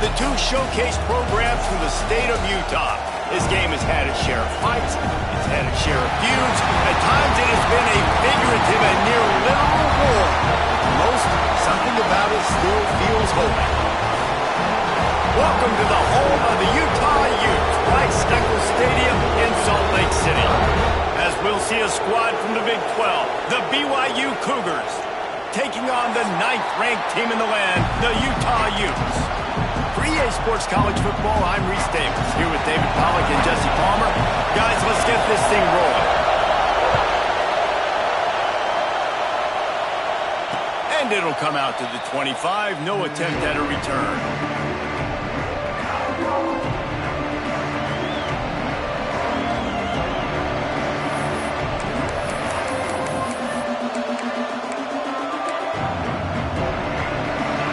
the two showcase programs from the state of Utah. This game has had its share of fights, it's had its share of feuds. At times it has been a figurative and near literal war. Most, something about it still feels holy. Welcome to the home of the Utah Utes, Rice-Eccles Stadium in Salt Lake City. As we'll see a squad from the Big 12, the BYU Cougars, taking on the 9th-ranked team in the land, the Utah Utes. For EA Sports College Football, I'm Reese Davis, here with David Pollack and Jesse Palmer. Guys, let's get this thing rolling. And it'll come out to the 25, no attempt at a return.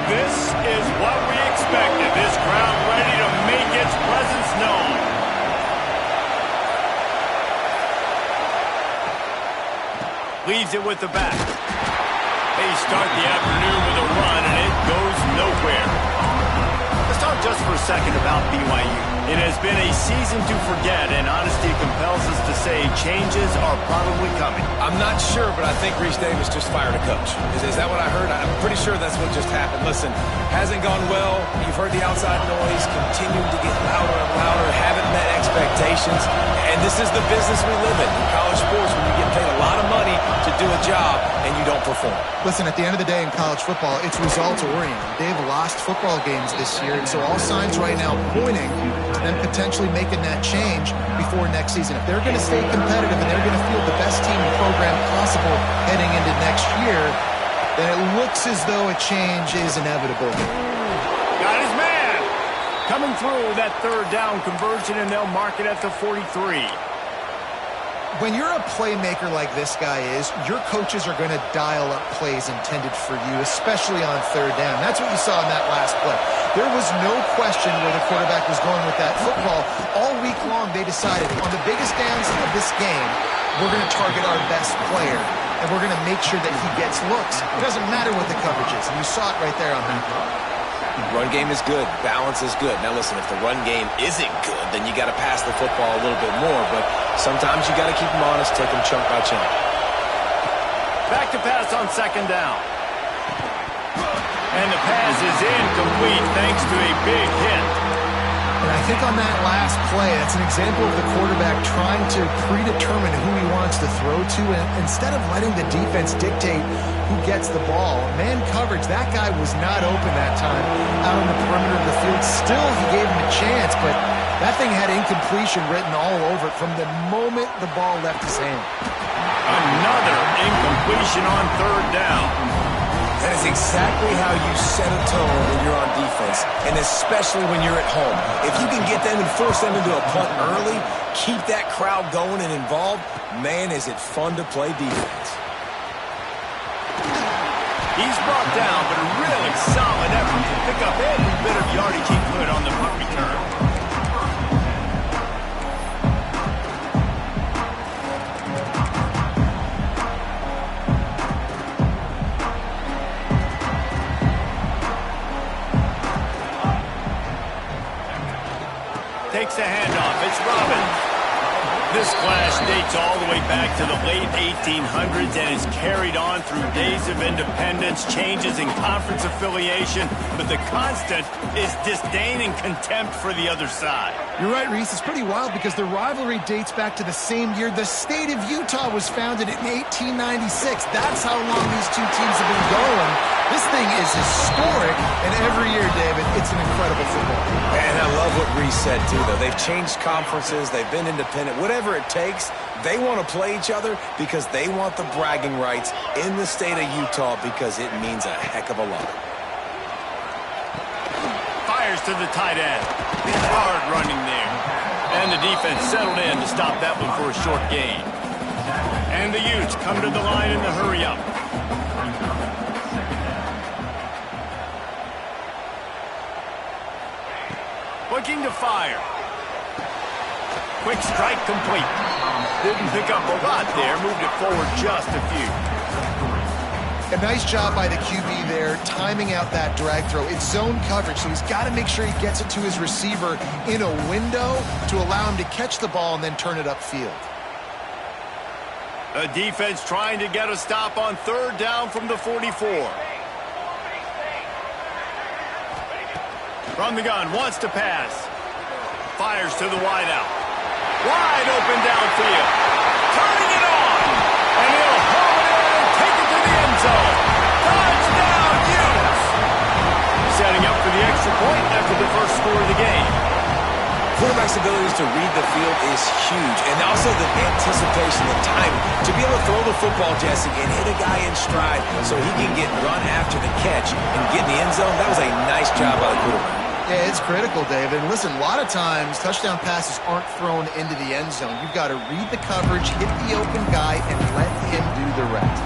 This is what we expected. This crowd ready to make its presence known. Leaves it with the back. They start the afternoon with a run, and it goes nowhere. Let's talk just for a second about BYU. It has been a season to forget, and honesty compels us to say changes are probably coming. I'm not sure, but I think Reese Davis just fired a coach. Is that what I heard? I'm pretty sure that's what just happened. Listen, hasn't gone well. You've heard the outside noise, continuing to get louder and louder, haven't met expectations. And this is the business we live in college sports, when you get paid a lot of money to do a job and you don't perform. Listen, at the end of the day in college football, it's results-oriented. They've lost football games this year, and so all signs right now pointing to them potentially making that change before next season. If they're going to stay competitive and they're going to field the best team and program possible heading into next year, then it looks as though a change is inevitable. Got his man! Coming through that third down conversion, and they'll mark it at the 43. When you're a playmaker like this guy is, your coaches are going to dial up plays intended for you, especially on third down. That's what you saw in that last play. There was no question where the quarterback was going with that football. All week long, they decided on the biggest downs of this game, we're going to target our best player, and we're going to make sure that he gets looks. It doesn't matter what the coverage is, and you saw it right there on that play. Run game is good. Balance is good. Now, listen, if the run game isn't good, then you got to pass the football a little bit more. But sometimes you got to keep them honest, take them chunk by chunk. Back to pass on second down. And the pass is incomplete thanks to a big hit. And I think on that last play, that's an example of the quarterback trying to predetermine who he wants to throw to, and instead of letting the defense dictate who gets the ball. Man coverage, that guy was not open that time out on the perimeter of the field. Still, he gave him a chance, but that thing had incompletion written all over it from the moment the ball left his hand. Another incompletion on third down. That is exactly how you set a tone when you're on defense, and especially when you're at home. If you can get them and force them into a punt early, keep that crowd going and involved, man, is it fun to play defense. He's brought down, but a really solid effort to pick up every bit of yardage he could on the punt return. Takes the handoff. It's Robbins. This clash dates all the way back to the late 1800s and is carried on through days of independence, changes in conference affiliation, but the constant is disdain and contempt for the other side. You're right, Reese. It's pretty wild because the rivalry dates back to the same year the state of Utah was founded in 1896. That's how long these two teams have been going. This thing is historic, and every year, David, it's an incredible football. And I love what Reese said, too, though. They've changed conferences. They've been independent. Whatever it takes, they want to play each other because they want the bragging rights in the state of Utah because it means a heck of a lot. Fires to the tight end. Hard running there. And the defense settled in to stop that one for a short gain. And the Utes come to the line in the hurry-up. Looking to fire. Quick strike complete. Didn't pick up a lot there. Moved it forward just a few. A nice job by the QB there, timing out that drag throw. It's zone coverage, so he's got to make sure he gets it to his receiver in a window to allow him to catch the ball and then turn it upfield. A defense trying to get a stop on third down from the 44. From the gun, wants to pass. Fires to the wideout. Wide open downfield. Turning it on. And he'll haul it in and take it to the end zone. Touchdown, Utes! Setting up for the extra point after the first score of the game. Quarterback's abilities to read the field is huge, and also the anticipation, the timing. To be able to throw the football, Jesse, and hit a guy in stride so he can get run after the catch and get in the end zone, that was a nice job by the quarterback. Yeah, it's critical, David. And listen, a lot of times touchdown passes aren't thrown into the end zone. You've got to read the coverage, hit the open guy, and let him do the rest.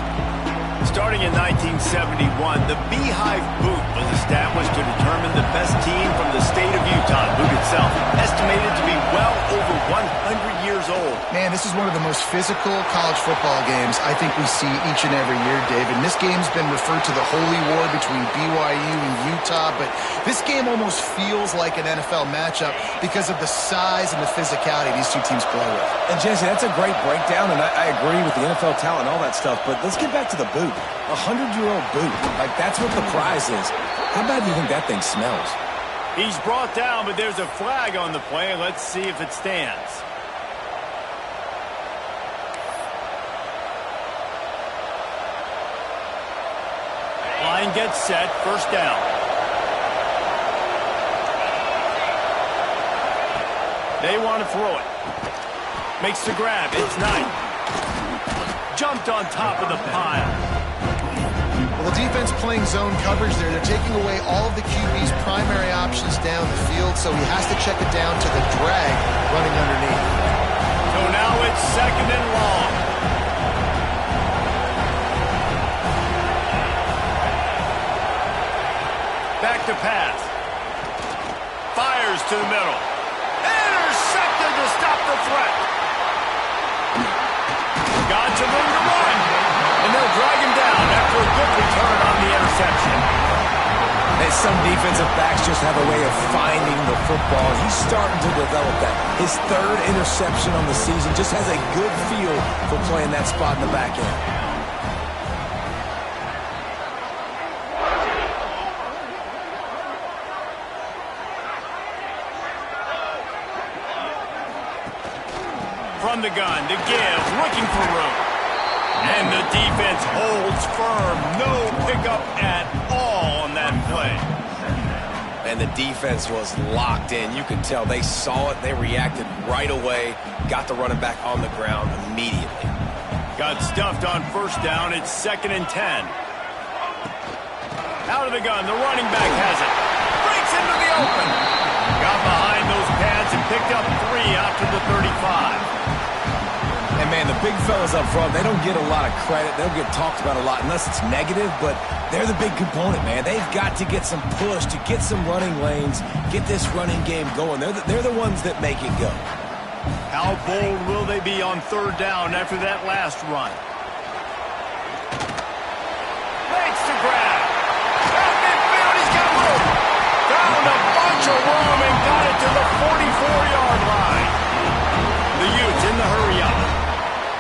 Starting in 1971, the Beehive Boot was established to determine the best team from the state of Utah. Boot itself, estimated to be well over 100 years old. Man, this is one of the most physical college football games I think we see each and every year, David. And this game's been referred to the holy war between BYU and Utah, but this game almost feels like an NFL matchup because of the size and the physicality these two teams play with. And Jesse, that's a great breakdown, and I agree with the NFL talent and all that stuff, but let's get back to the boot. 100-year-old boot. Like, that's what the prize is. How bad do you think that thing smells? He's brought down, but there's a flag on the play. Let's see if it stands. Line gets set. First down. They want to throw it. Makes the grab. It's Knight. Jumped on top of the pile. Well, the defense playing zone coverage there. They're taking away all of the QB's primary options down the field, so he has to check it down to the drag running underneath. So now it's second and long. Back to pass. Fires to the middle. Intercepted to stop the threat. Got some room to run. And they'll drag him down after a good return on the interception. And some defensive backs just have a way of finding the football. He's starting to develop that. His third interception on the season just has a good feel for playing that spot in the back end. From the gun to give, looking for room. And the defense holds firm. No pickup at all on that play. And the defense was locked in. You could tell they saw it. They reacted right away. Got the running back on the ground immediately. Got stuffed on first down. It's 2nd and 10. Out of the gun. The running back has it. Breaks into the open. Got behind those pads and picked up 3 out to the 35. And, man, the big fellas up front, they don't get a lot of credit. They'll get talked about a lot unless it's negative, but they're the big component, man. They've got to get some push, to get some running lanes, get this running game going. They're the ones that make it go. How bold will they be on third down after that last run? Makes the grab. At midfield, he's got room. Found a bunch of room and got it to the 44-yard line. The Utes in the hurry up.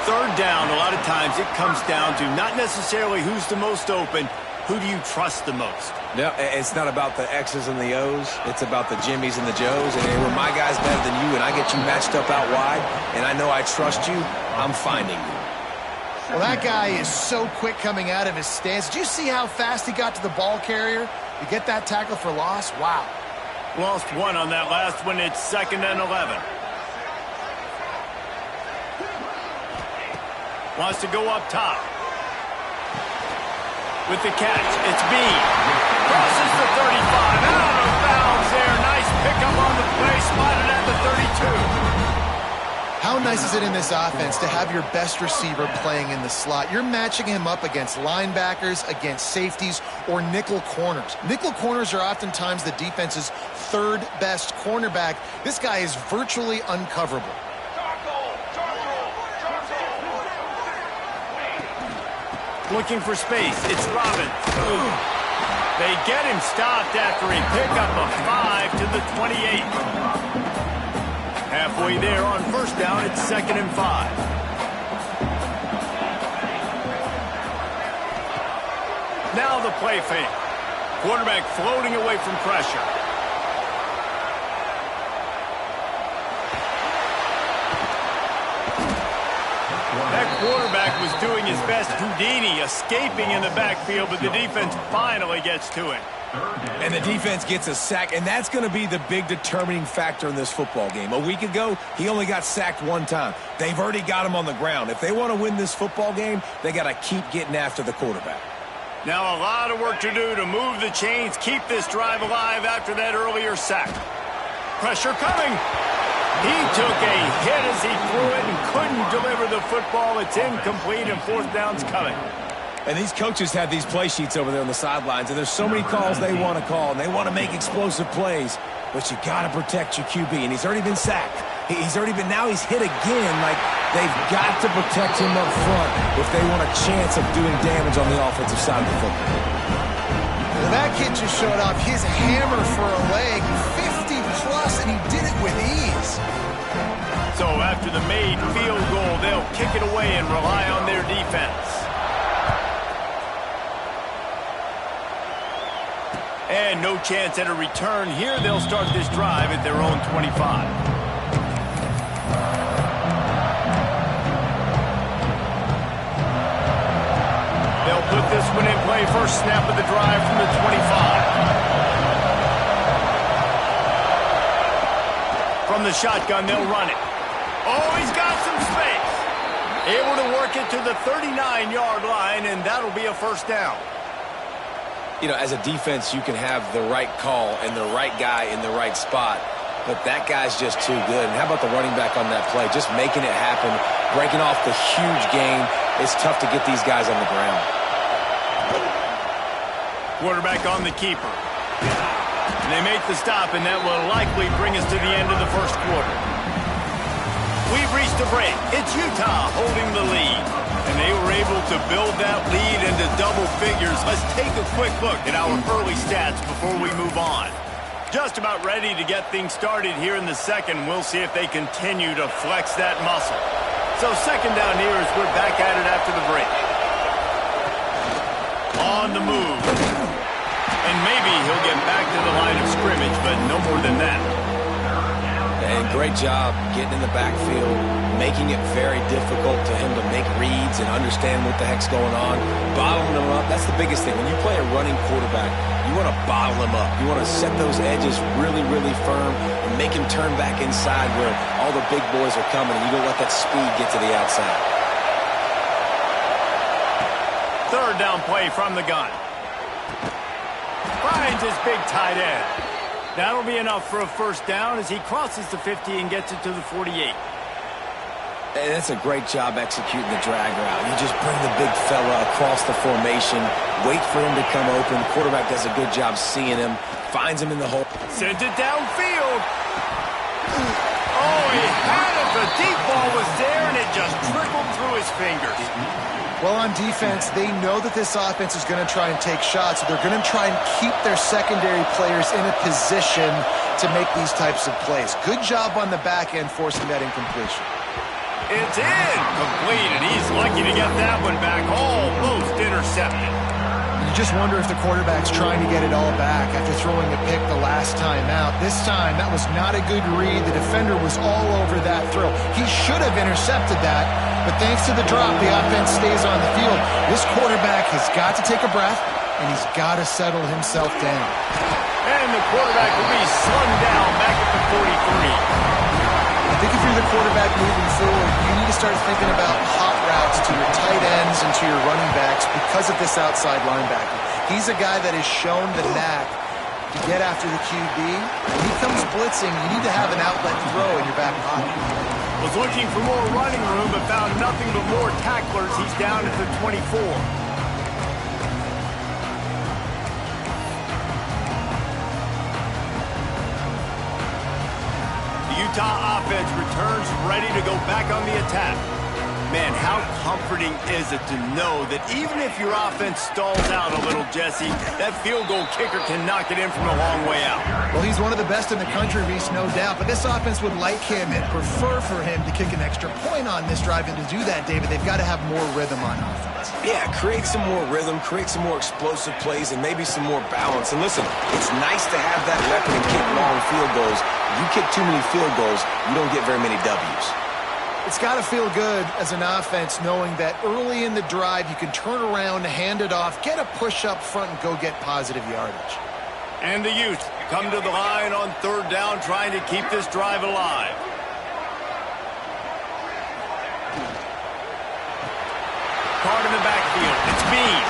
Third down, a lot of times it comes down to not necessarily who's the most open, who do you trust the most? No, it's not about the X's and the O's. It's about the Jimmys and the Joes. And when my guy's better than you and I get you matched up out wide and I know I trust you, I'm finding you. Well, that guy is so quick coming out of his stance. Did you see how fast he got to the ball carrier to get that tackle for loss? Wow. Lost 1 on that last one. It's 2nd and 11. Wants to go up top. With the catch, it's Bean. Crosses the 35. Out of bounds there. Nice pickup on the play. Spotted at the 32. How nice is it in this offense to have your best receiver playing in the slot? You're matching him up against linebackers, against safeties, or nickel corners. Nickel corners are oftentimes the defense's third best cornerback. This guy is virtually Looking for space. It's Robbins. They get him stopped after a pickup of 5 to the 28. Halfway there on first down, it's 2nd and 5. Now the play fake. Quarterback floating away from pressure. That quarterback was doing his best Houdini, escaping in the backfield, but the defense finally gets to him. And the defense gets a sack, and that's going to be the big determining factor in this football game. A week ago, he only got sacked 1 time. They've already got him on the ground. If they want to win this football game, they got to keep getting after the quarterback. Now a lot of work to do to move the chains, keep this drive alive after that earlier sack. Pressure coming. He took a hit as he threw it and couldn't deliver the football. It's incomplete, and 4th down's coming. And these coaches have these play sheets over there on the sidelines, and there's so many calls they want to call, and they want to make explosive plays. But you got to protect your QB, and he's already been sacked. Now he's hit again. Like, they've got to protect him up front if they want a chance of doing damage on the offensive side of the football. Well, that kid just showed off his hammer for a leg, 50-plus, and he did it with ease. So after the made field goal, they'll kick it away and rely on their defense. And no chance at a return here. They'll start this drive at their own 25. They'll put this one in play. First snap of the drive from the 25. From the shotgun, they'll run it. Oh, he's got some space. Able to work it to the 39-yard line, and that'll be a 1st down. You know, as a defense, you can have the right call and the right guy in the right spot, but that guy's just too good. And how about the running back on that play? Just making it happen, breaking off the huge gain. It's tough to get these guys on the ground. Quarterback on the keeper. And they make the stop, and that will likely bring us to the end of the 1st quarter. We've reached a break. It's Utah holding the lead. And they were able to build that lead into double figures. Let's take a quick look at our early stats before we move on. Just about ready to get things started here in the 2nd. We'll see if they continue to flex that muscle. So 2nd down here as we're back at it after the break. On the move. And maybe he'll get back to the line of scrimmage, but no more than that. And great job getting in the backfield, making it very difficult to him to make reads and understand what the heck's going on. Bottling them up, that's the biggest thing. When you play a running quarterback, you want to bottle him up. You want to set those edges really, really firm and make him turn back inside where all the big boys are coming, and you don't let that speed get to the outside. 3rd down play from the gun. Finds his big tight end. That'll be enough for a 1st down as he crosses the 50 and gets it to the 48. And that's a great job executing the drag route. You just bring the big fella across the formation, wait for him to come open. Quarterback does a good job seeing him, finds him in the hole. Sent it downfield. Oh, he had it. The deep ball was there, and it just trickled through his fingers. Well, on defense, they know that this offense is going to try and take shots. So they're going to try and keep their secondary players in a position to make these types of plays. Good job on the back end forcing that incompletion. It's incomplete, and he's lucky to get that one back, almost intercepted. You just wonder if the quarterback's trying to get it all back after throwing a pick the last time out. This time, that was not a good read. The defender was all over that throw. He should have intercepted that, but thanks to the drop, the offense stays on the field. This quarterback has got to take a breath, and he's got to settle himself down. And the quarterback will be slung down back at the 43. I think if you're the quarterback moving forward, you need to start thinking about hot routes to your tight ends and to your running backs because of this outside linebacker. He's a guy that has shown the knack to get after the QB. When he comes blitzing, you need to have an outlet throw in your back pocket. Was looking for more running room, but found nothing but more tacklers. He's down at the 24. The Utah offense returns ready to go back on the attack. Man, how comforting is it to know that even if your offense stalls out a little, Jesse, that field goal kicker can knock it in from a long way out. Well, he's one of the best in the country, Reese, no doubt. But this offense would like him and prefer for him to kick an extra point on this drive. And to do that, David, they've got to have more rhythm on offense. Yeah, create some more rhythm, create some more explosive plays, and maybe some more balance. And listen, it's nice to have that weapon and kick long field goals. You kick too many field goals, you don't get very many W's. It's got to feel good as an offense knowing that early in the drive you can turn around, hand it off, get a push up front, and go get positive yardage. And the Utes come to the line on third down, trying to keep this drive alive. Card in the backfield. It's Bean.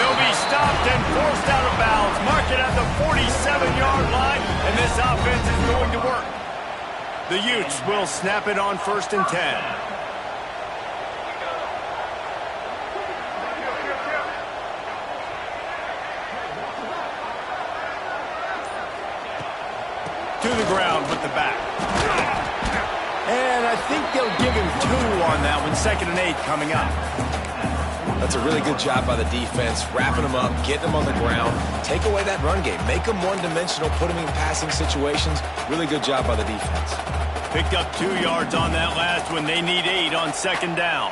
He'll be stopped and forced out of bounds. Mark it at the 47-yard line, and this offense is going to work. The Utes will snap it on 1st and 10. To the ground with the back. And I think they'll give him 2 on that one. 2nd and 8 coming up. That's a really good job by the defense, wrapping them up, getting them on the ground, take away that run game, make them one-dimensional, put them in passing situations. Really good job by the defense. Picked up 2 yards on that last one. They need 8 on 2nd down.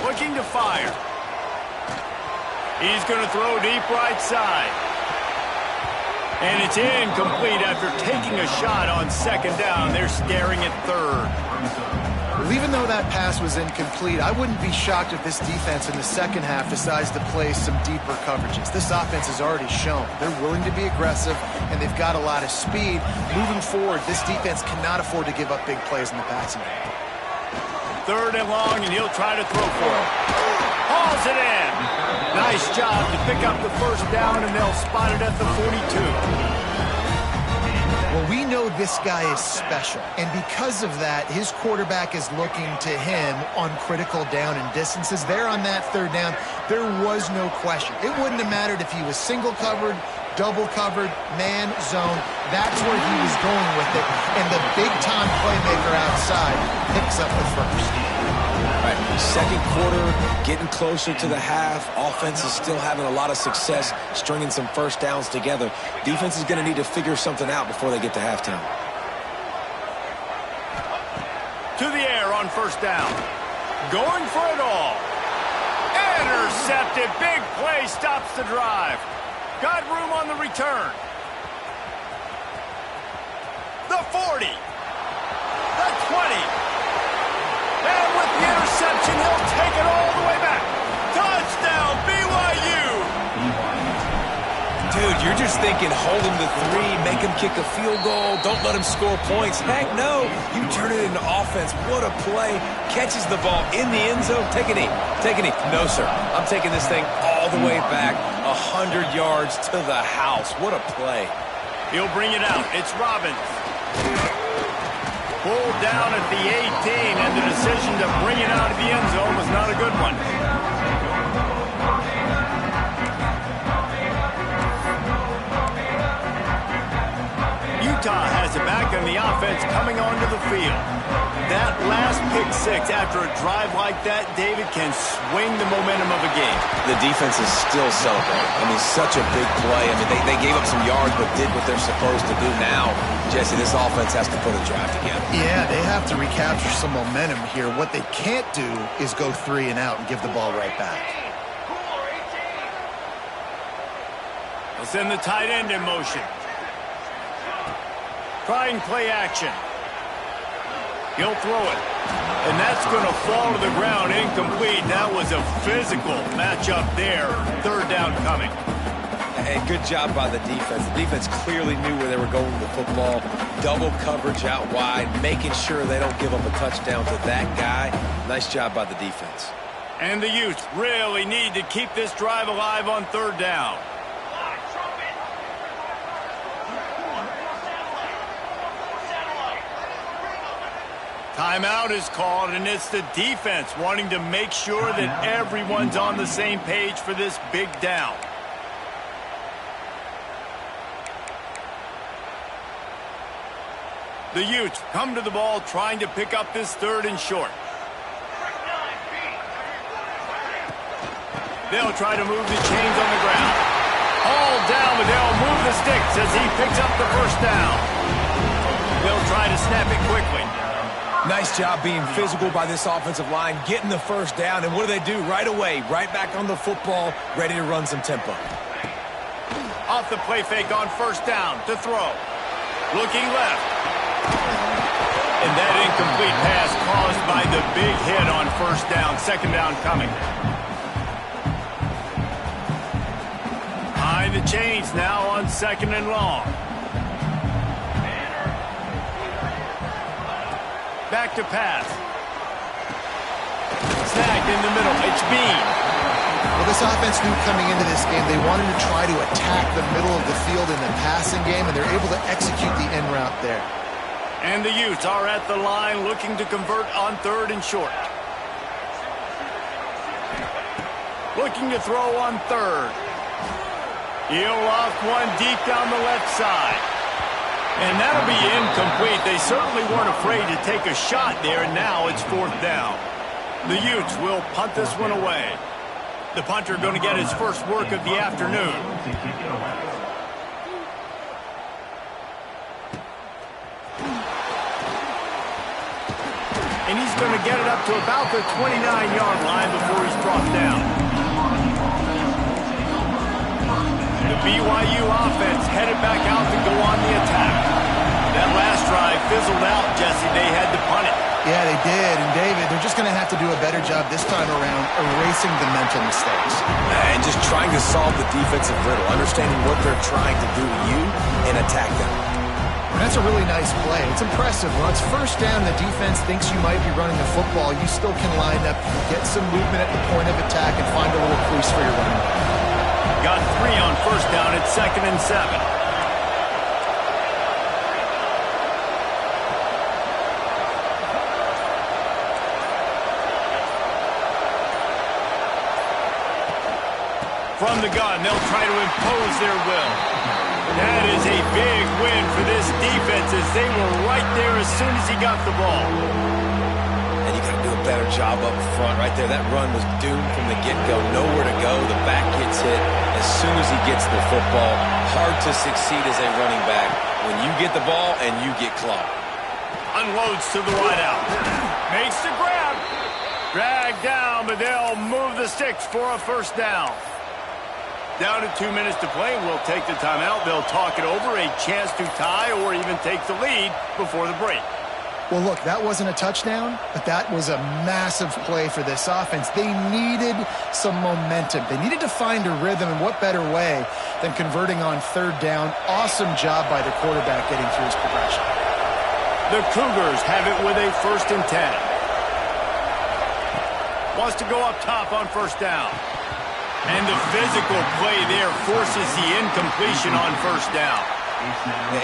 Looking to fire. He's going to throw deep right side. And it's incomplete after taking a shot on 2nd down. They're staring at 3rd. Well, even though that pass was incomplete, I wouldn't be shocked if this defense in the second half decides to play some deeper coverages. This offense has already shown they're willing to be aggressive, and they've got a lot of speed. Moving forward, this defense cannot afford to give up big plays in the passing game. 3rd and long, and he'll try to throw for it. Hauls it in. Nice job to pick up the 1st down, and they'll spot it at the 42. Well, we know this guy is special, and because of that, his quarterback is looking to him on critical down and distances. There on that 3rd down, there was no question. It wouldn't have mattered if he was single covered, double covered, man, zone. That's where he was going with it, and the big-time playmaker outside picks up the 1st. Right, 2nd quarter, getting closer to the half. Offense is still having a lot of success stringing some 1st downs together. Defense is going to need to figure something out before they get to halftime. To the air on 1st down. Going for it all. Intercepted. Big play stops the drive. Got room on the return. The 40. The 20. And with the interception, he'll take it all the way back. Touchdown, BYU! Dude, you're just thinking, hold him to 3, make him kick a field goal, don't let him score points. Heck no, you turn it into offense. What a play. Catches the ball in the end zone. Take a knee. Take a knee. No, sir. I'm taking this thing all the way back 100 yards to the house. What a play. He'll bring it out. It's Robbins. Pulled down at the 18, and the decision to bring it out of the end zone was not a good one. Utah has it back on the offense coming onto the field. That last pick 6 after a drive like that, David, can swing the momentum of a game. The defense is still celebrating. I mean, such a big play. I mean, they gave up some yards but did what they're supposed to do now. Jesse, this offense has to put a drive together. Yeah, they have to recapture some momentum here. What they can't do is go 3 and out and give the ball right back. They'll send the tight end in motion. Trying play action. He'll throw it. And that's going to fall to the ground incomplete. That was a physical matchup there. 3rd down coming. Hey, good job by the defense. The defense clearly knew where they were going with the football. Double coverage out wide, making sure they don't give up a touchdown to that guy. Nice job by the defense. And the Utes really need to keep this drive alive on 3rd down. Timeout is called, and it's the defense wanting to make sure that everyone's on the same page for this big down. The Utes come to the ball trying to pick up this 3rd and short. They'll try to move the chains on the ground. All down, but they'll move the sticks as he picks up the 1st down. They'll try to snap it quickly. Nice job being physical by this offensive line, getting the 1st down, and what do? Right away, right back on the football, ready to run some tempo. Off the play fake on 1st down to throw. Looking left. And that incomplete pass caused by the big hit on 1st down. 2nd down coming. Behind the chains now on 2nd and long. Back to pass. Snagged in the middle. It's Bean. Well, this offense knew coming into this game they wanted to try to attack the middle of the field in the passing game, and they're able to execute the end route there. And the Utes are at the line looking to convert on 3rd and short. Looking to throw on 3rd. He'll loft one deep down the left side. And that'll be incomplete. They certainly weren't afraid to take a shot there, and now it's 4th down. The Utes will punt this one away. The punter going to get his first work of the afternoon. And he's going to get it up to about the 29-yard line before he's brought down. The BYU offense headed back out to go on the attack. That last drive fizzled out, Jesse. They had to punt it. Yeah, they did. And, David, they're just going to have to do a better job this time around erasing the mental mistakes. And just trying to solve the defensive riddle, understanding what they're trying to do to you and attack them. And that's a really nice play. It's impressive. When it's 1st down, the defense thinks you might be running the football. You still can line up, get some movement at the point of attack, and find a little crease for your running back. Got 3 on 1st down at 2nd and 7. From the gun, they'll try to impose their will. That is a big win for this defense as they were right there as soon as he got the ball. And you got to do a better job up front right there. That run was doomed from the get-go. Nowhere to go. The back gets hit as soon as he gets the football. Hard to succeed as a running back when you get the ball and you get clocked. Unloads to the wideout. Makes the grab. Dragged down, but they'll move the sticks for a 1st down. Down to 2 minutes to play. We'll take the timeout. They'll talk it over. A chance to tie or even take the lead before the break. Well, look, that wasn't a touchdown, but that was a massive play for this offense. They needed some momentum. They needed to find a rhythm, and what better way than converting on 3rd down. Awesome job by the quarterback getting through his progression. The Cougars have it with a 1st and 10. Wants to go up top on 1st down. And the physical play there forces the incompletion on 1st down.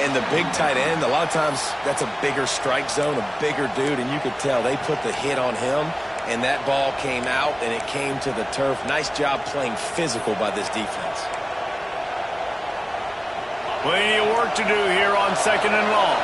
And the big tight end, a lot of times that's a bigger strike zone, a bigger dude, and you could tell they put the hit on him, and that ball came out, and it came to the turf. Nice job playing physical by this defense. Plenty of work to do here on 2nd and long.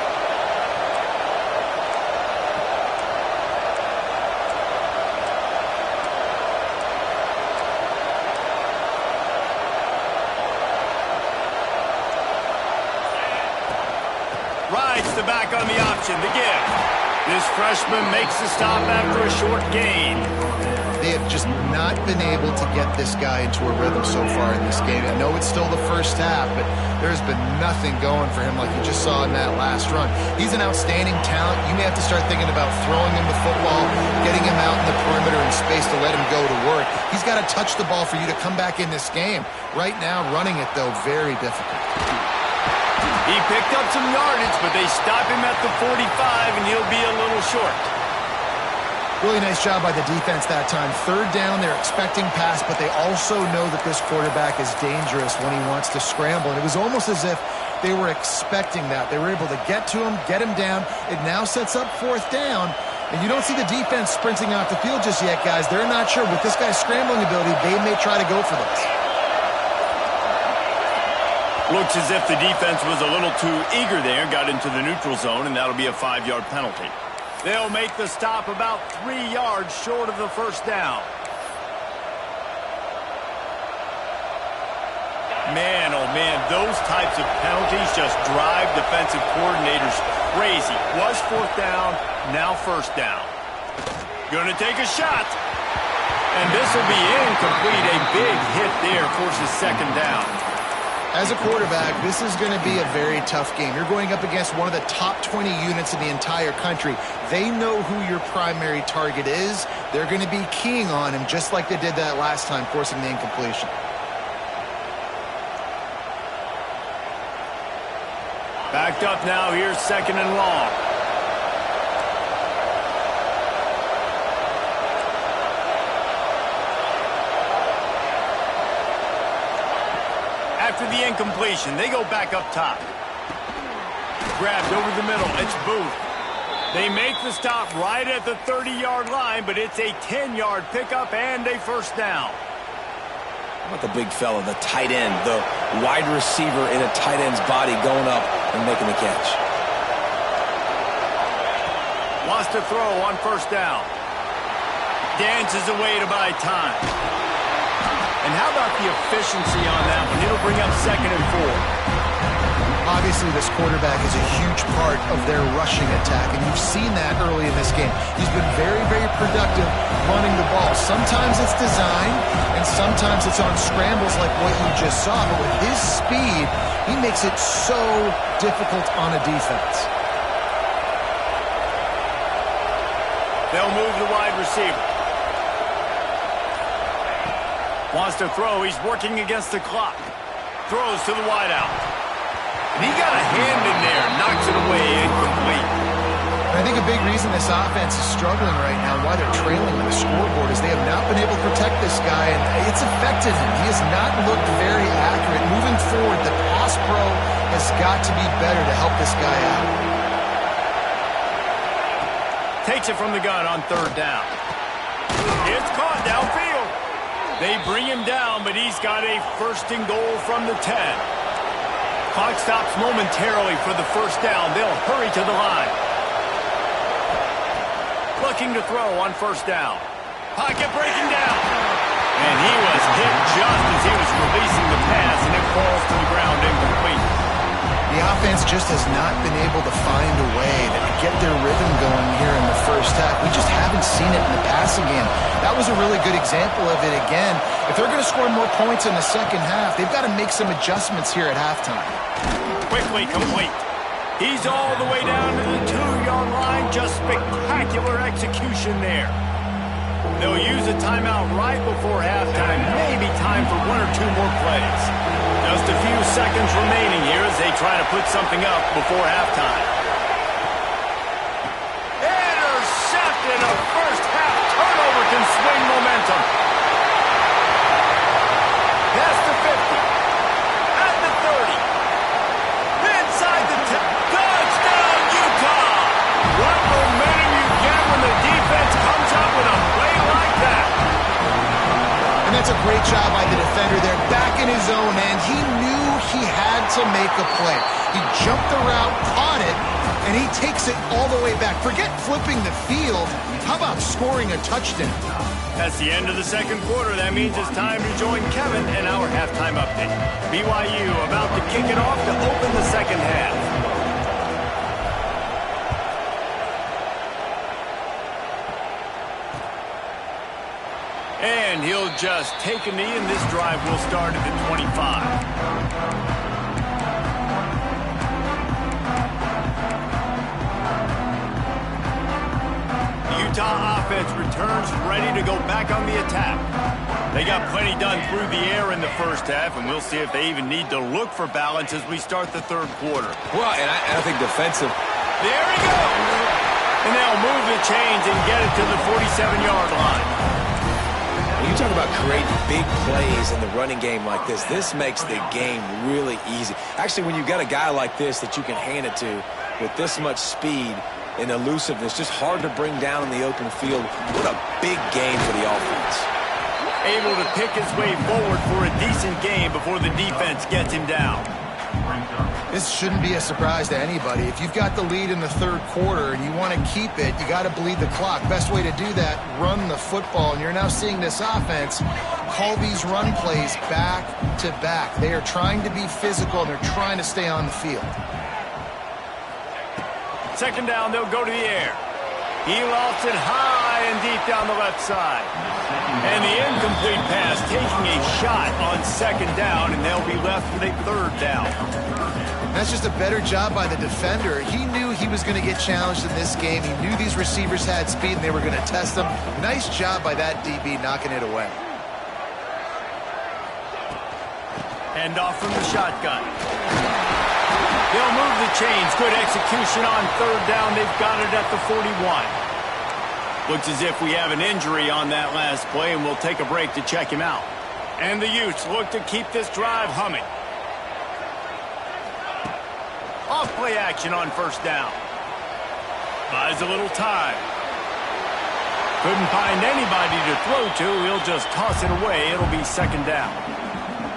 Rides the back on the option, the give. This freshman makes the stop after a short gain. They have just not been able to get this guy into a rhythm so far in this game. I know it's still the 1st half, but there's been nothing going for him like you just saw in that last run. He's an outstanding talent. You may have to start thinking about throwing him the football, getting him out in the perimeter in space to let him go to work. He's got to touch the ball for you to come back in this game. Right now, running it, though, very difficult. He picked up some yardage, but they stop him at the 45, and he'll be a little short. Really nice job by the defense that time. 3rd down, they're expecting pass, but they also know that this quarterback is dangerous when he wants to scramble. And it was almost as if they were expecting that. They were able to get to him, get him down. It now sets up 4th down. And you don't see the defense sprinting off the field just yet, guys. They're not sure. With this guy's scrambling ability, they may try to go for this. Looks as if the defense was a little too eager there, got into the neutral zone, and that'll be a 5-yard penalty. They'll make the stop about 3 yards short of the first down. Man, oh man, those types of penalties just drive defensive coordinators crazy. Was 4th down, now 1st down. Gonna take a shot. And this will be incomplete. A big hit there forces 2nd down. As a quarterback, this is going to be a very tough game. You're going up against one of the top 20 units in the entire country. They know who your primary target is. They're going to be keying on him just like they did that last time, forcing the incompletion. Backed up now, here's 2nd and long. After the incompletion, they go back up top. Grabbed over the middle, it's Booth. They make the stop right at the 30-yard line, but it's a 10-yard pickup and a 1st down. How about the big fella, the tight end, the wide receiver in a tight end's body going up and making the catch. Wants to throw on 1st down. Dances away to buy time. And how about the efficiency on that one? It'll bring up 2nd and 4. Obviously, this quarterback is a huge part of their rushing attack, and you've seen that early in this game. He's been very, very productive running the ball. Sometimes it's design, and sometimes it's on scrambles like what you just saw. But with his speed, he makes it so difficult on a defense. They'll move the wide receiver. Wants to throw. He's working against the clock. Throws to the wideout. And he got a hand in there. Knocks it away. Incomplete. And I think a big reason this offense is struggling right now, why they're trailing on the scoreboard, is they have not been able to protect this guy, and it's affected him. He has not looked very accurate. Moving forward, the pass pro has got to be better to help this guy out. Takes it from the gun on 3rd down. It's caught downfield. They bring him down, but he's got a 1st and goal from the 10. Clock stops momentarily for the 1st down. They'll hurry to the line. Looking to throw on 1st down. Pocket breaking down. And he was hit just as he was releasing the pass, and it falls to the ground incomplete. The offense just has not been able to find a way to get their rhythm going here in the 1st half. We just haven't seen it in the passing game. That was a really good example of it again. If they're going to score more points in the 2nd half, they've got to make some adjustments here at halftime. Quickly complete. He's all the way down to the 2-yard line. Just spectacular execution there. They'll use a timeout right before halftime. Maybe time for 1 or 2 more plays. Just a few seconds remaining here as they try to put something up before halftime. Intercepted. A 1st half turnover can swing momentum. Past the 50. At the 30. Inside the 10. Touchdown, Utah! What momentum you get when the defense comes up with a play like that. And that's a great job by the defender there, back in his own end. He knew he had to make a play. He jumped the route, caught it, and he takes it all the way back. Forget flipping the field. How about scoring a touchdown? That's the end of the 2nd quarter. That means it's time to join Kevin in our halftime update. BYU about to kick it off to open the 2nd half. And he'll just take a knee, and this drive will start at the 25. Utah offense returns ready to go back on the attack. They got plenty done through the air in the 1st half, and we'll see if they even need to look for balance as we start the 3rd quarter. Well, and I think defensive. There he goes! And they'll move the chains and get it to the 47-yard line. When you talk about creating big plays in the running game like this makes the game really easy. Actually, when you've got a guy like this that you can hand it to with this much speed and elusiveness, just hard to bring down in the open field. What a big game for the offense. Able to pick his way forward for a decent game before the defense gets him down. This shouldn't be a surprise to anybody. If you've got the lead in the third quarter and you want to keep it, you got to bleed the clock. Best way to do that, run the football. And you're now seeing this offense call these run plays back to back. They are trying to be physical, and they're trying to stay on the field. Second down, they'll go to the air. He lofts it high and deep down the left side. And the incomplete pass taking a shot on second down, and they'll be left with a third down. That's just a better job by the defender. He knew he was going to get challenged in this game. He knew these receivers had speed and they were going to test them. Nice job by that DB knocking it away. Hand off from the shotgun. They'll move the chains. Good execution on third down. They've got it at the 41. Looks as if we have an injury on that last play, and we'll take a break to check him out. And the Utes look to keep this drive humming. Off play action on first down. Buys a little time. Couldn't find anybody to throw to. He'll just toss it away. It'll be second down.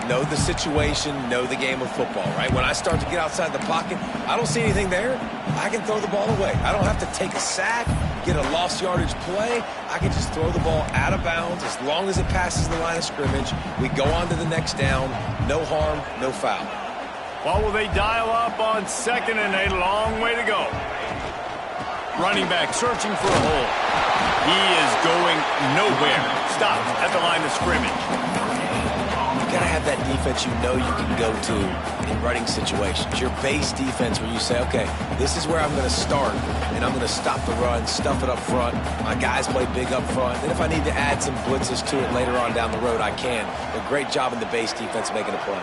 Know the situation, know the game of football, right? When I start to get outside the pocket, I don't see anything there. I can throw the ball away. I don't have to take a sack, get a lost yardage play. I can just throw the ball out of bounds as long as it passes the line of scrimmage. We go on to the next down. No harm, no foul. What will they dial up on second and a long way to go? Running back searching for a hole. He is going nowhere. Stops at the line of scrimmage. You got to have that defense you know you can go to in running situations. Your base defense where you say, okay, this is where I'm going to start, and I'm going to stop the run, stuff it up front. My guys play big up front. And if I need to add some blitzes to it later on down the road, I can. A great job in the base defense making a play.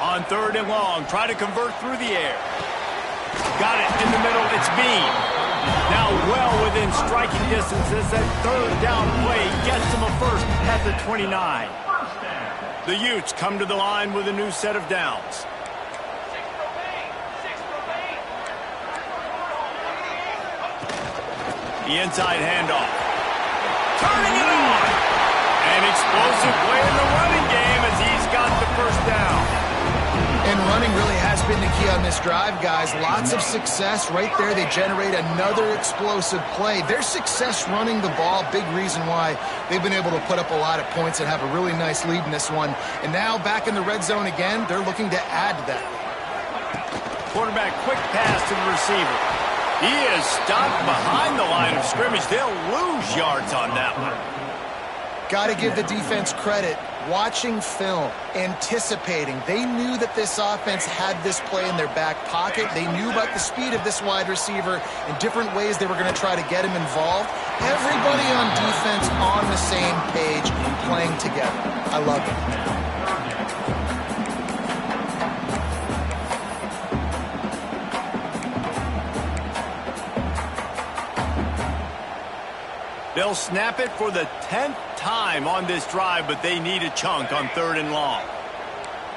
On third and long, try to convert through the air. Got it in the middle, it's Bean. Now well within striking distance as that third down play gets him a first at the 29. The Utes come to the line with a new set of downs. The inside handoff. Turning it on! An explosive play in the running game as he's got the first down. And running really has been the key on this drive, guys. Lots of success right there. They generate another explosive play. Their success running the ball, big reason why they've been able to put up a lot of points and have a really nice lead in this one. And now back in the red zone again, they're looking to add to that. Quarterback quick pass to the receiver. He is stopped behind the line of scrimmage. They'll lose yards on that one. Got to give the defense credit. Watching film, anticipating. They knew that this offense had this play in their back pocket. They knew about the speed of this wide receiver and different ways they were going to try to get him involved. Everybody on defense on the same page and playing together. I love it. They'll snap it for the 10th time on this drive, but they need a chunk on third and long.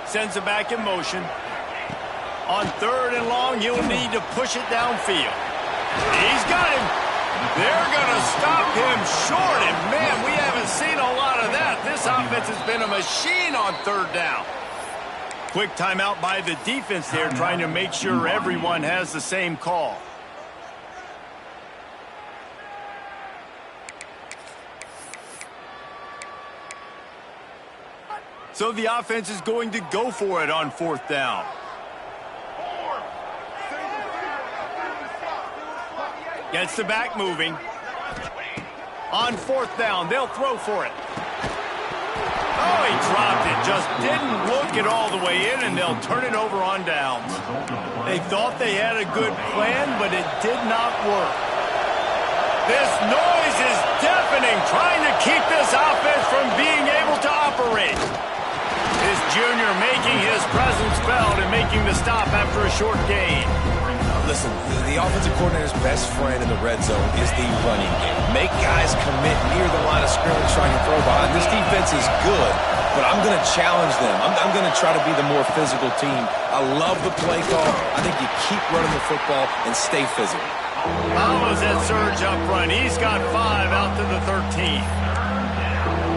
Sends it back in motion. On third and long, he'll need to push it downfield. He's got him. They're going to stop him short, and man, we haven't seen a lot of that. This offense has been a machine on third down. Quick timeout by the defense there, trying to make sure everyone has the same call. So the offense is going to go for it on fourth down. Gets the back moving. On fourth down, they'll throw for it. Oh, he dropped it. Just didn't look it all the way in, and they'll turn it over on downs. They thought they had a good plan, but it did not work. This noise is deafening, trying to keep this offense from being able to operate. This junior making his presence felt and making the stop after a short gain. Listen, the offensive coordinator's best friend in the red zone is the running game. Make guys commit near the line of scrimmage trying to throw behind. This defense is good, but I'm going to challenge them. I'm going to try to be the more physical team. I love the play call. I think you keep running the football and stay physical. Follows that surge up front. He's got 5 out to the 13.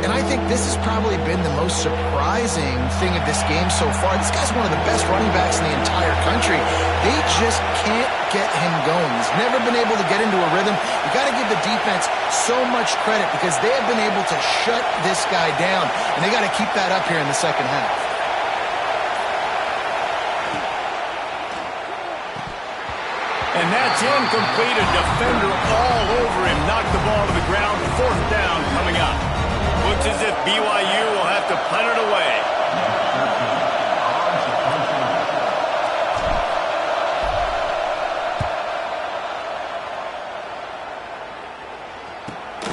And I think this has probably been the most surprising thing of this game so far. This guy's one of the best running backs in the entire country. They just can't get him going. He's never been able to get into a rhythm. You got to give the defense so much credit because they have been able to shut this guy down, and they got to keep that up here in the second half. And that's incomplete. A defender all over him. Knocked the ball to the ground. 4th down coming up. Looks as if BYU will have to punt it away.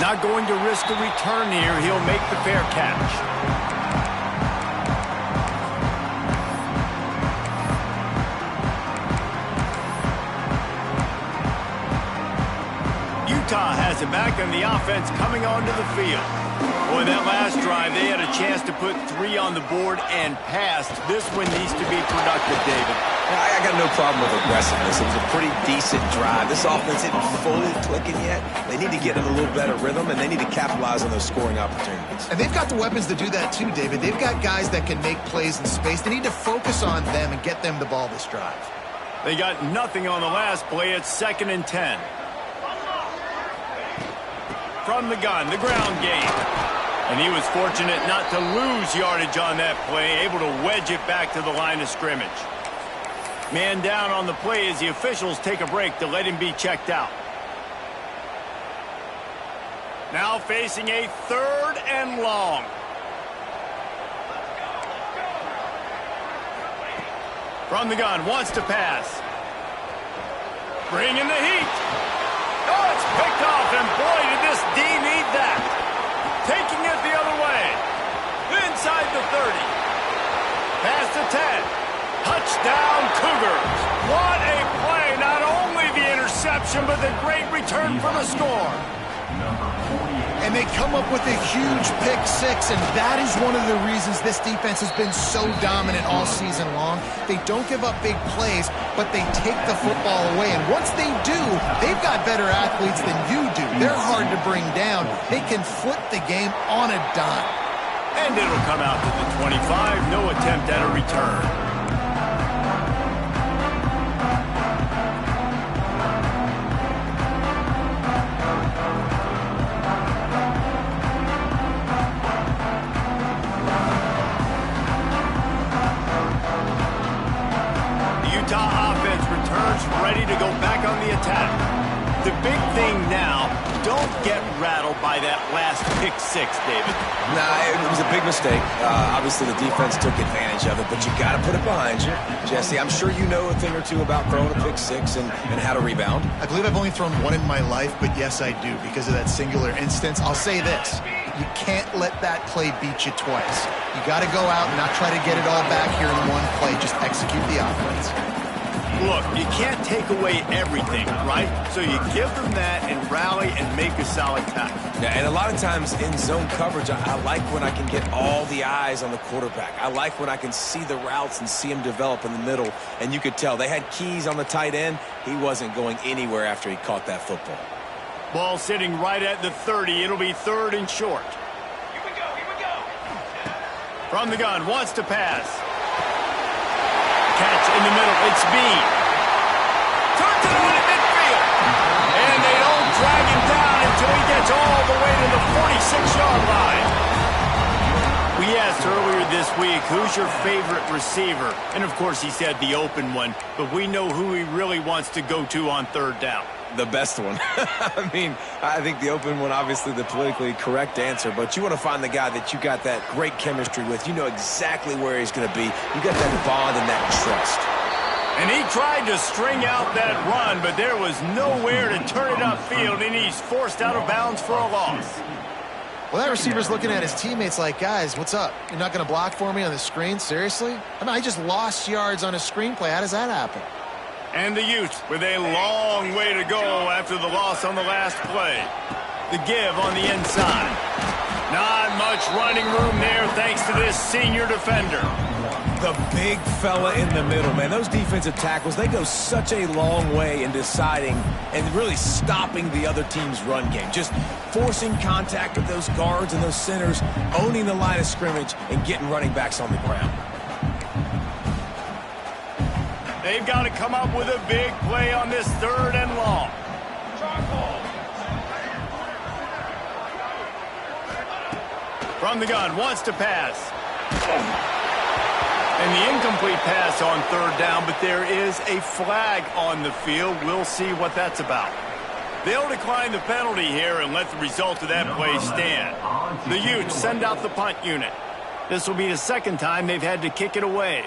Not going to risk a return here. He'll make the fair catch. Utah has it back on the offense coming onto the field. Boy, that last drive, they had a chance to put 3 on the board and passed. This one needs to be productive, David. I got no problem with aggressiveness. It was a pretty decent drive. This offense isn't fully clicking yet. They need to get in a little better rhythm, and they need to capitalize on those scoring opportunities. And they've got the weapons to do that too, David. They've got guys that can make plays in space. They need to focus on them and get them the ball this drive. They got nothing on the last play. It's 2nd and 10. From the gun, the ground game. And he was fortunate not to lose yardage on that play, able to wedge it back to the line of scrimmage. Man down on the play as the officials take a break to let him be checked out. Now facing a 3rd and long. From the gun, wants to pass. Bring in the heat. Oh, it's picked off, and boy, did this D need that. Taking it the other way. Inside the 30. Past the 10. Touchdown, Cougars. What a play. Not only the interception, but the great return for the score. And they come up with a huge pick 6, and that is one of the reasons this defense has been so dominant all season long. They don't give up big plays, but they take the football away. And once they do, they've got better athletes than you do. They're hard to bring down. They can flip the game on a dime. And it'll come out to the 25. No attempt at a return. Utah offense returns ready to go back on the attack. The big thing now, don't get rattled by that last pick 6, David. Nah, it was a big mistake. Obviously, the defense took advantage of it, but you got to put it behind you. Jesse, I'm sure you know a thing or two about throwing a pick 6 and how to rebound. I believe I've only thrown one in my life, but yes, I do because of that singular instance. I'll say this. You can't let that play beat you twice. You got to go out and not try to get it all back here in one play. Just execute the offense. Look, you can't take away everything, right? So you give them that and rally and make a solid tackle. Yeah, and a lot of times in zone coverage, I like when I can get all the eyes on the quarterback. I like when I can see the routes and see him develop in the middle. And you could tell they had keys on the tight end. He wasn't going anywhere after he caught that football. Ball sitting right at the 30. It'll be 3rd and short. Here we go. From the gun, wants to pass. Catch in the middle. It's Bean. Turns it on at midfield. And they don't drag him down until he gets all the way to the 46-yard line. We asked earlier this week, who's your favorite receiver? And, of course, he said the open one. But we know who he really wants to go to on 3rd down. The best one. I mean, I think the open one, obviously the politically correct answer, but you want to find the guy that you got that great chemistry with. You know exactly where he's going to be. You got that bond and that trust. And he tried to string out that run, but there was nowhere to turn it upfield, and he's forced out of bounds for a loss. Well, that receiver's looking at his teammates like, guys, what's up? You're not going to block for me on the screen? Seriously? I mean, I just lost yards on a screenplay. How does that happen? And the Utes with a long way to go after the loss on the last play. The give on the inside. Not much running room there thanks to this senior defender. The big fella in the middle, man. Those defensive tackles, they go such a long way in deciding and really stopping the other team's run game. Just forcing contact with those guards and those centers, owning the line of scrimmage, and getting running backs on the ground. They've got to come up with a big play on this 3rd and long. From the gun, wants to pass. And the incomplete pass on 3rd down, but there is a flag on the field. We'll see what that's about. They'll decline the penalty here and let the result of that play stand. The Utes send out the punt unit. This will be the 2nd time they've had to kick it away.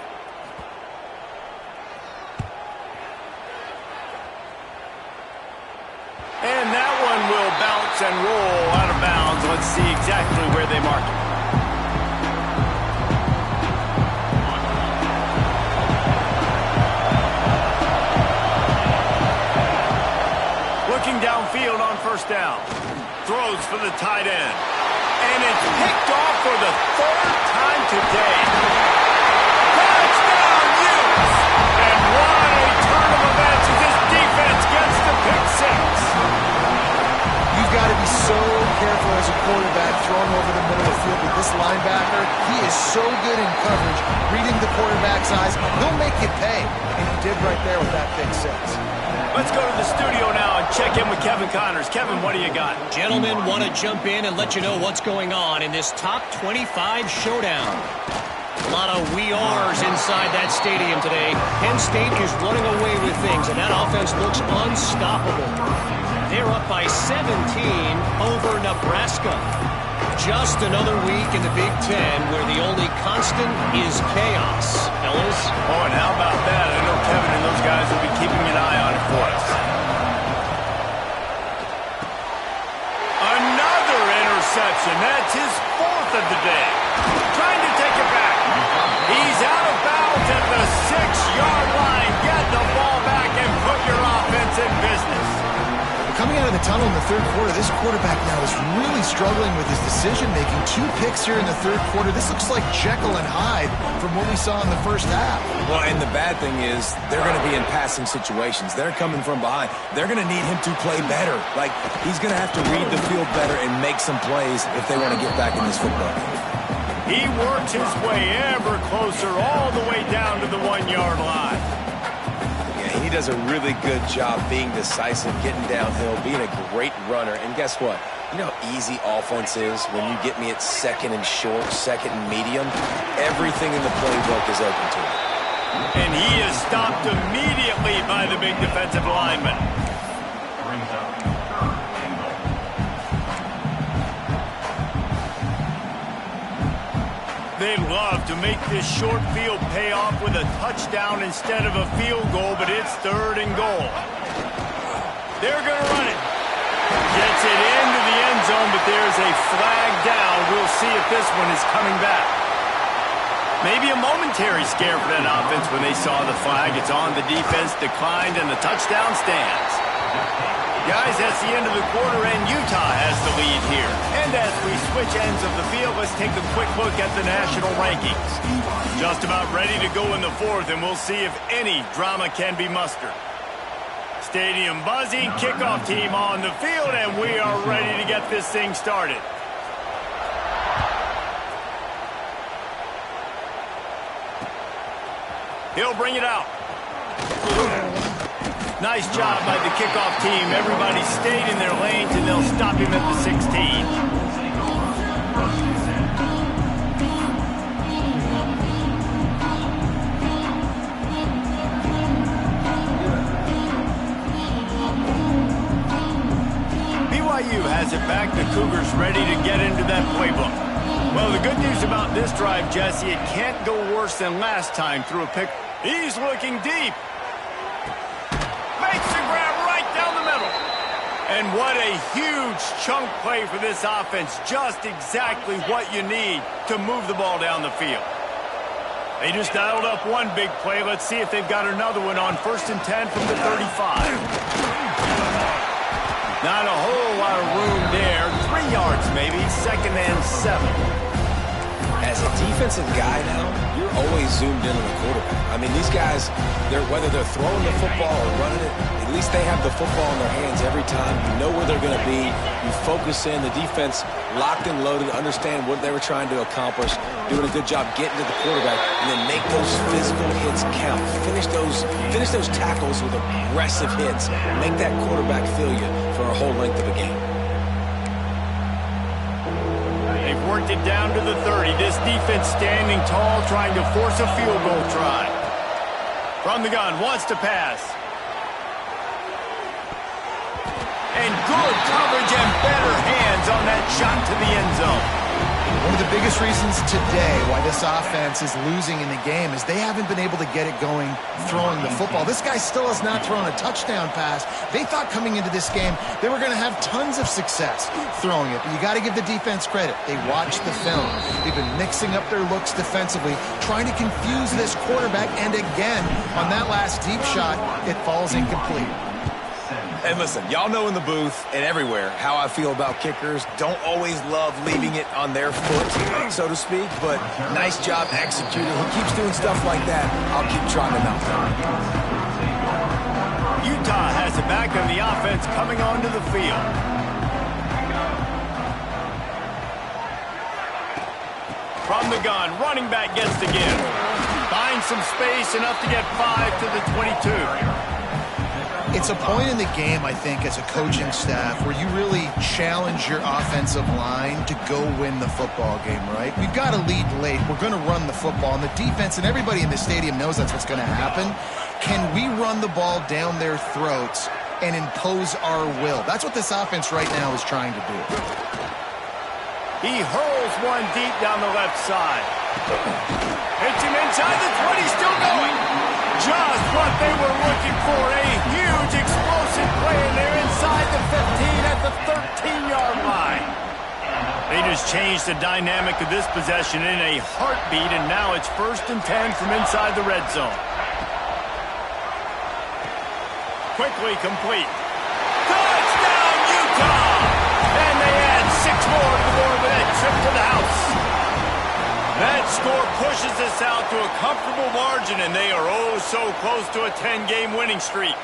And that one will bounce and roll out of bounds. Let's see exactly where they mark it. Looking downfield on 1st down. Throws for the tight end. And it's picked off for the 3rd time today. Touchdown, Utes! And what a turn of events as this defense gets the pick 6. You've got to be so careful as a quarterback throwing over the middle of the field with this linebacker. He is so good in coverage, reading the quarterback's eyes. He'll make you pay, and he did right there with that pick 6. Let's go to the studio now and check in with Kevin Connors. Kevin, what do you got? Gentlemen, want to jump in and let you know what's going on in this top 25 showdown. A lot of we are's inside that stadium today. Penn State is running away with things, and that offense looks unstoppable. They're up by 17 over Nebraska. Just another week in the Big Ten where the only constant is chaos. Fellas? Oh, and how about that? I know Kevin and those guys will be keeping an eye on it for us. Another interception. That's his 4th of the day. Trying to take it back. He's out of bounds at the 6-yard line. Get the ball back and put your offense in business. Coming out of the tunnel in the 3rd quarter, this quarterback now is really struggling with his decision-making. 2 picks here in the 3rd quarter. This looks like Jekyll and Hyde from what we saw in the 1st half. Well, and the bad thing is they're going to be in passing situations. They're coming from behind. They're going to need him to play better. Like, he's going to have to read the field better and make some plays if they want to get back in this football game. He works his way ever closer all the way down to the 1-yard line. He does a really good job being decisive, getting downhill, being a great runner. And guess what? You know how easy offense is when you get me at 2nd and short, 2nd and medium? Everything in the playbook is open to him. And he is stopped immediately by the big defensive lineman. They'd love to make this short field pay off with a touchdown instead of a field goal, but it's 3rd and goal. They're going to run it. Gets it into the end zone, but there's a flag down. We'll see if this one is coming back. Maybe a momentary scare for that offense when they saw the flag. It's on, the defense declined, and the touchdown stands. Guys, that's the end of the quarter, and Utah has the lead here. And as we switch ends of the field, let's take a quick look at the national rankings. Just about ready to go in the 4th, and we'll see if any drama can be mustered. Stadium buzzing, kickoff team on the field, and we are ready to get this thing started. He'll bring it out. Nice job by the kickoff team. Everybody stayed in their lanes, and they'll stop him at the 16. BYU has it back. The Cougars ready to get into that playbook. Well, the good news about this drive, Jesse, it can't go worse than last time through a pick. He's looking deep. Makes the grab right down the middle. And what a huge chunk play for this offense. Just exactly what you need to move the ball down the field. They just dialed up one big play. Let's see if they've got another one on 1st and 10 from the 35. Not a whole lot of room there. 3 yards maybe, 2nd and 7. As a defensive guy now, you're always zoomed in on the quarterback. I mean, these guys, whether they're throwing the football or running it, at least they have the football in their hands every time. You know where they're going to be. You focus in. The defense locked and loaded, understand what they were trying to accomplish, doing a good job getting to the quarterback, and then make those physical hits count. Finish those tackles with aggressive hits. Make that quarterback feel you for a whole length of a game. They've worked it down to the 30. This defense standing tall, trying to force a field goal try. From the gun, wants to pass. And good coverage and better hands on that shot to the end zone. One of the biggest reasons today why this offense is losing in the game is they haven't been able to get it going throwing the football. This guy still has not thrown a touchdown pass. They thought coming into this game they were going to have tons of success throwing it. But you got to give the defense credit. They watched the film. They've been mixing up their looks defensively, trying to confuse this quarterback. And again, on that last deep shot, it falls incomplete. And listen, y'all know in the booth and everywhere how I feel about kickers. Don't always love leaving it on their foot, so to speak, but nice job executing. He keeps doing stuff like that. I'll keep trying to knock down. Utah has it back on the offense coming onto the field. From the gun, running back gets to give. Finds some space, enough to get 5 to the 22. It's a point in the game, I think, as a coaching staff where you really challenge your offensive line to go win the football game, right? We've got to lead late. We're going to run the football. And the defense and everybody in the stadium knows that's what's going to happen. Can we run the ball down their throats and impose our will? That's what this offense right now is trying to do. He hurls one deep down the left side. Hits him inside the 20, still going. Just what they were looking for, a huge explosive play, and they're inside the 15 at the 13-yard line. They just changed the dynamic of this possession in a heartbeat, and now it's 1st and 10 from inside the red zone. Quickly complete. Touchdown, Utah! And they add 6 more to the board with that trip to the house. That score pushes us out to a comfortable margin, and they are oh so close to a 10-game winning streak.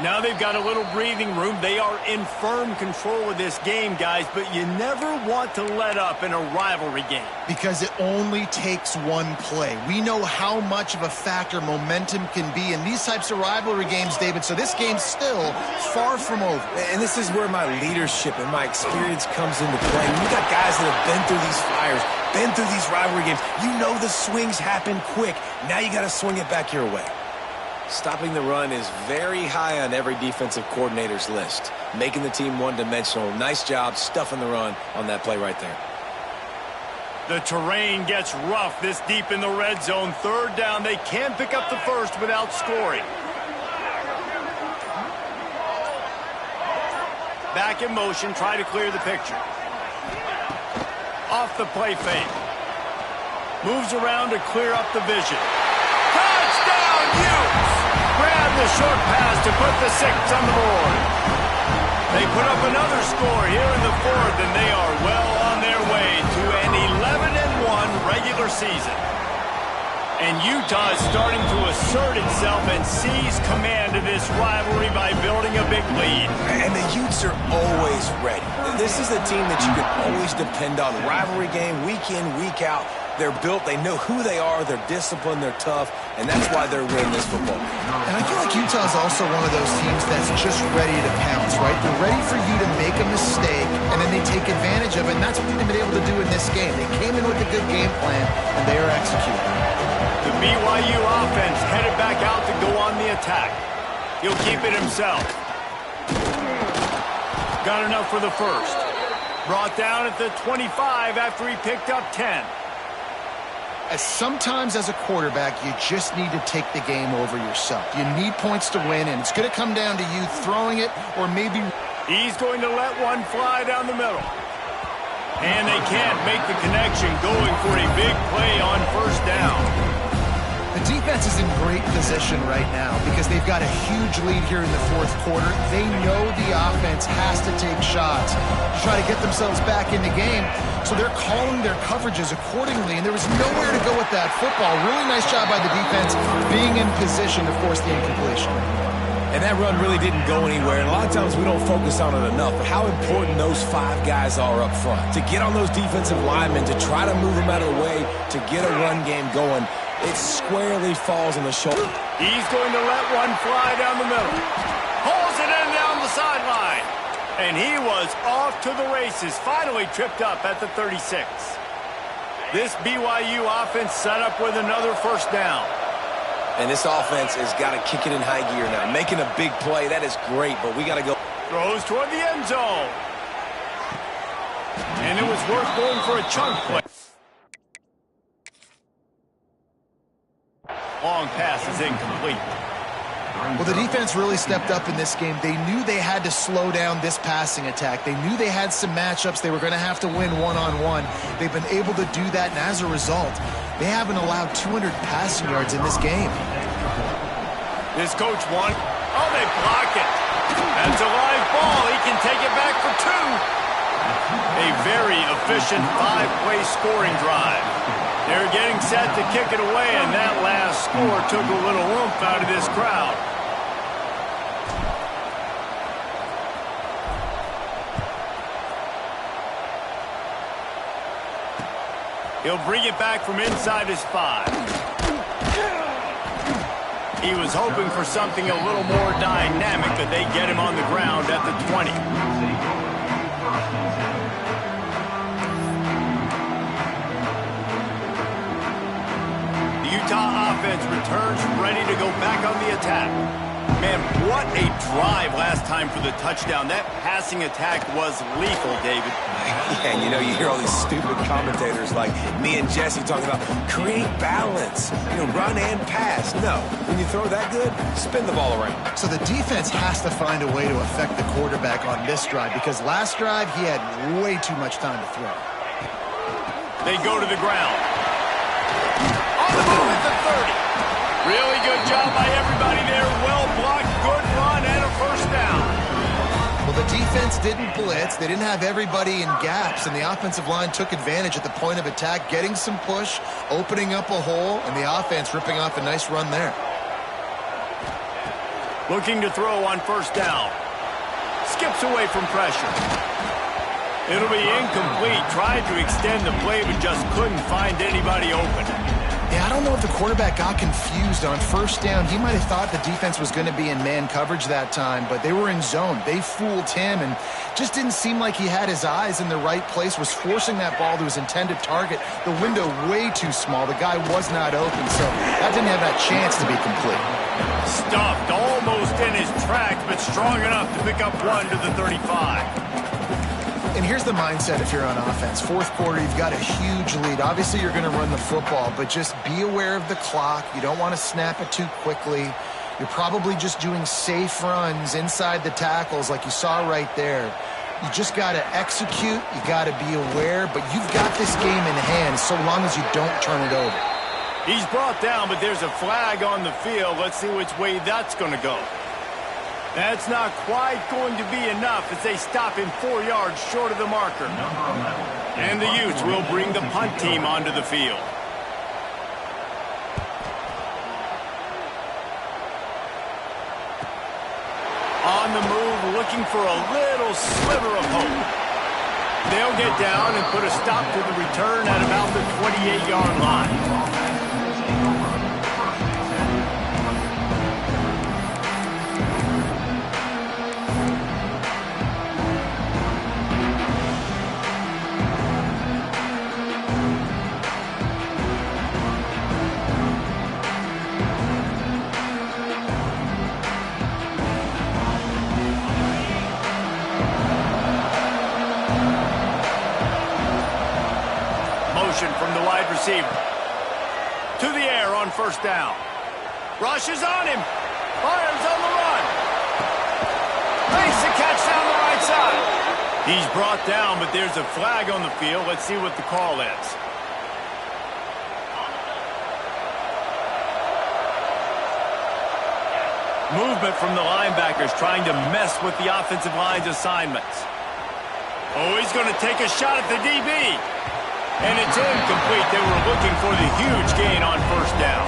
Now they've got a little breathing room. They are in firm control of this game, guys, but you never want to let up in a rivalry game. Because it only takes one play. We know how much of a factor momentum can be in these types of rivalry games, David, so this game's still far from over. And this is where my leadership and my experience comes into play. You got guys that have been through these fires, been through these rivalry games. You know the swings happen quick. Now you got to swing it back your way. Stopping the run is very high on every defensive coordinator's list. Making the team one-dimensional. Nice job stuffing the run on that play right there. The terrain gets rough this deep in the red zone. 3rd down. They can pick up the first without scoring. Back in motion. Try to clear the picture. Off the play fake. Moves around to clear up the vision. Touchdown, Utes! Grab the short pass to put the 6 on the board. They put up another score here in the 4th, and they are well on their way to an 11-1 regular season. And Utah is starting to assert itself and seize command of this rivalry by building a big lead. And the Utes are always ready. This is a team that you can always depend on. Rivalry game, week in, week out. They're built, they know who they are, they're disciplined, they're tough, and that's why they're winning this football game. And I feel like Utah is also one of those teams that's just ready to pounce, right? They're ready for you to make a mistake, and then they take advantage of it, and that's what they've been able to do in this game. They came in with a good game plan, and they are executing. The BYU offense headed back out to go on the attack. He'll keep it himself. Got enough for the first. Brought down at the 25 after he picked up 10. Sometimes as a quarterback, you just need to take the game over yourself. You need points to win, and it's going to come down to you throwing it or maybe... He's going to let one fly down the middle. And they can't make the connection, going for a big play on 1st down. The defense is in great great position right now because they've got a huge lead here in the fourth quarter. They know the offense has to take shots to try to get themselves back in the game. So they're calling their coverages accordingly, and there was nowhere to go with that football. Really nice job by the defense being in position to force the incompletion. And that run really didn't go anywhere. And a lot of times we don't focus on it enough, but how important those 5 guys are up front. To get on those defensive linemen, to try to move them out of the way, to get a run game going, it squarely falls on the shoulder. He's going to let one fly down the middle. Pulls it in down the sideline. And he was off to the races, finally tripped up at the 36. This BYU offense set up with another first down. And this offense has got to kick it in high gear now. Making a big play, that is great, but we got to go. Throws toward the end zone. And it was worth going for a chunk play. Long pass is incomplete. Well, the defense really stepped up in this game. They knew they had to slow down this passing attack. They knew they had some matchups they were going to have to win one-on-one. They've been able to do that, and as a result, they haven't allowed 200 passing yards in this game. This coach won. Oh, they block it. That's a live ball. He can take it back for 2. A very efficient 5-play scoring drive. They're getting set to kick it away, and that last score took a little oomph out of this crowd. He'll bring it back from inside his 5. He was hoping for something a little more dynamic, but they get him on the ground at the 20. Utah offense returns ready to go back on the attack. Man, what a drive last time for the touchdown. That passing attack was lethal, David. Yeah, and you hear all these stupid commentators like me and Jesse talking about create balance, run and pass. No, when you throw that good, spin the ball around. So the defense has to find a way to affect the quarterback on this drive because last drive he had way too much time to throw. They go to the ground. On the move at the 30. Really good job by everybody there. Well blocked, good run, and a first down. Well, the defense didn't blitz. They didn't have everybody in gaps, and the offensive line took advantage at the point of attack, getting some push, opening up a hole, and the offense ripping off a nice run there. Looking to throw on first down. Skips away from pressure. It'll be incomplete. Tried to extend the play, but just couldn't find anybody open. Yeah, I don't know if the quarterback got confused on first down. He might have thought the defense was going to be in man coverage that time, but they were in zone. They fooled him and just didn't seem like he had his eyes in the right place, was forcing that ball to his intended target. The window way too small. The guy was not open, so that didn't have that chance to be complete. Stuffed almost in his tracks, but strong enough to pick up 1 to the 35. And here's the mindset if you're on offense. Fourth quarter, you've got a huge lead. Obviously, you're going to run the football, but just be aware of the clock. You don't want to snap it too quickly. You're probably just doing safe runs inside the tackles like you saw right there. You just got to execute. You got to be aware, but you've got this game in hand so long as you don't turn it over. He's brought down, but there's a flag on the field. Let's see which way that's going to go. That's not quite going to be enough as they stop him 4 yards short of the marker. And the Utes will bring the punt team onto the field. On the move, looking for a little sliver of hope. They'll get down and put a stop to the return at about the 28-yard line. From the wide receiver. To the air on first down. Rushes on him. Fires on the run. Makes the catch down the right side. He's brought down, but there's a flag on the field. Let's see what the call is. Movement from the linebackers trying to mess with the offensive line's assignments. Oh, he's going to take a shot at the DB. And it's incomplete. They were looking for the huge gain on first down.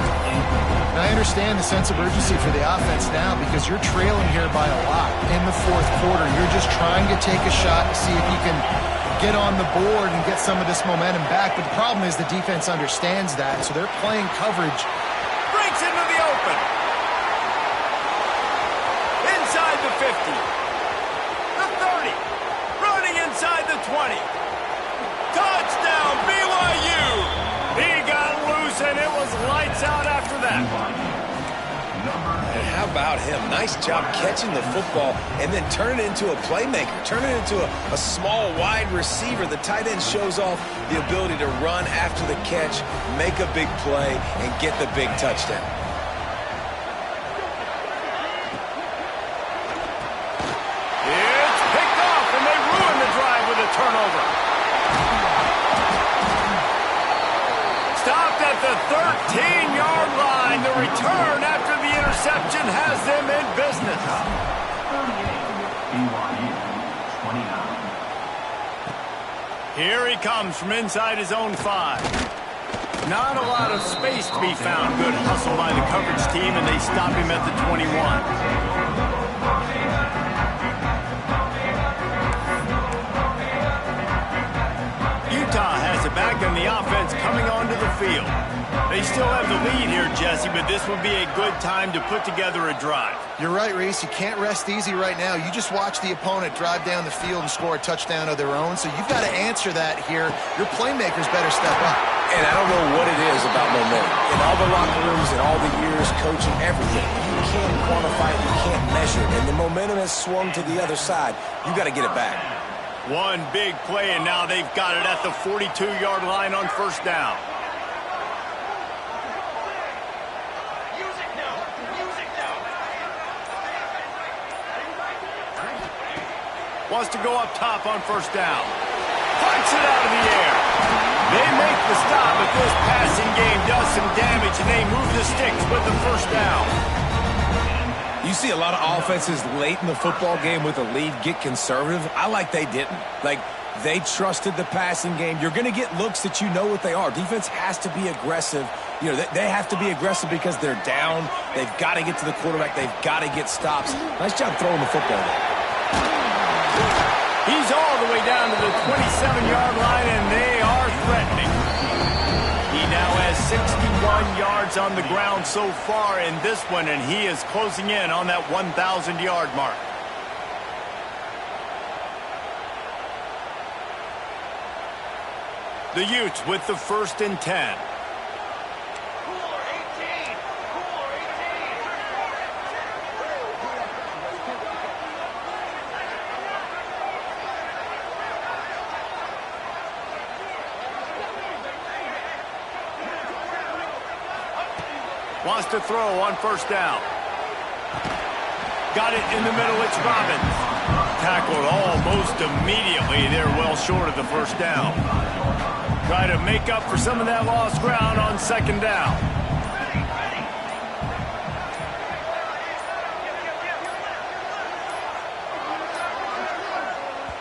And I understand the sense of urgency for the offense now because you're trailing here by a lot in the fourth quarter. You're just trying to take a shot to see if you can get on the board and get some of this momentum back. But the problem is the defense understands that, so they're playing coverage. Breaks into the open. Inside the 50. The 30. Running inside the 20. Touchdown, BYU! He got loose, and it was lights out after that. And how about him? Nice job catching the football and then turn it into a playmaker. Turn it into a small, wide receiver. The tight end shows off the ability to run after the catch, make a big play, and get the big touchdown. It's picked off, and they ruin the drive with a turnover. Stopped at the 13-yard line. The return after the interception has them in business. 38, 29. Here he comes from inside his own 5. Not a lot of space to be found. Good hustle by the coverage team, and they stop him at the 21. Utah has it back on the offense coming onto the field. They still have the lead here, Jesse, but this would be a good time to put together a drive. You're right, Reese. You can't rest easy right now. You just watch the opponent drive down the field and score a touchdown of their own, so you've got to answer that here. Your playmakers better step up. And I don't know what it is about momentum. In all the locker rooms, in all the years, coaching, everything, you can't quantify it, you can't measure it. And the momentum has swung to the other side. You got to get it back. One big play, and now they've got it at the 42-yard line on first down. Wants to go up top on first down. Punch it out of the air. They make the stop, but this passing game does some damage, and they move the sticks with the first down. You see a lot of offenses late in the football game with a lead get conservative. I like they didn't. Like, they trusted the passing game. You're going to get looks that you know what they are. Defense has to be aggressive. You know, they have to be aggressive because they're down. They've got to get to the quarterback. They've got to get stops. Nice job throwing the football there. He's all the way down to the 27-yard line, and they are threatening. He now has 61 yards on the ground so far in this one, and he is closing in on that 1,000-yard mark. The Utes with the 1st and 10. Wants to throw on first down. Got it in the middle. It's Robbins. Tackled almost immediately. They're well short of the first down. Try to make up for some of that lost ground on second down.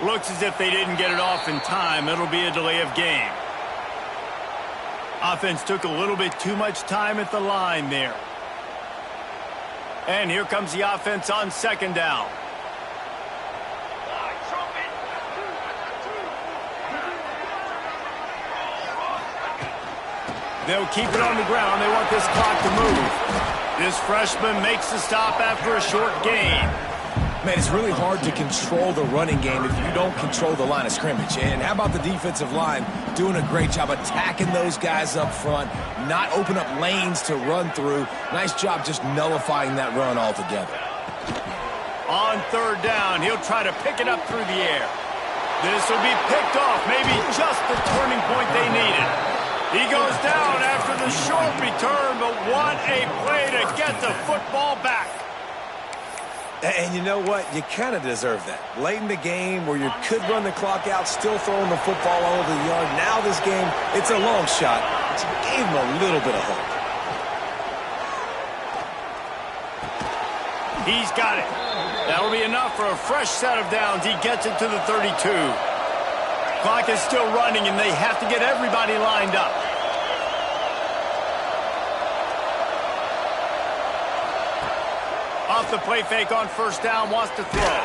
Looks as if they didn't get it off in time. It'll be a delay of game. Offense took a little bit too much time at the line there. And here comes the offense on second down. They'll keep it on the ground. They want this clock to move. This freshman makes the stop after a short gain. Man, it's really hard to control the running game if you don't control the line of scrimmage. And how about the defensive line doing a great job attacking those guys up front, not open up lanes to run through. Nice job just nullifying that run altogether. On third down, he'll try to pick it up through the air. This will be picked off, maybe just the turning point they needed. He goes down after the short return, but what a play to get the football back. And you know what? You kind of deserve that. Late in the game where you could run the clock out, still throwing the football all over the yard. Now this game, it's a long shot. It gave him a little bit of hope. He's got it. That'll be enough for a fresh set of downs. He gets it to the 32. Clock is still running, and they have to get everybody lined up. Off the play fake on first down, wants to throw.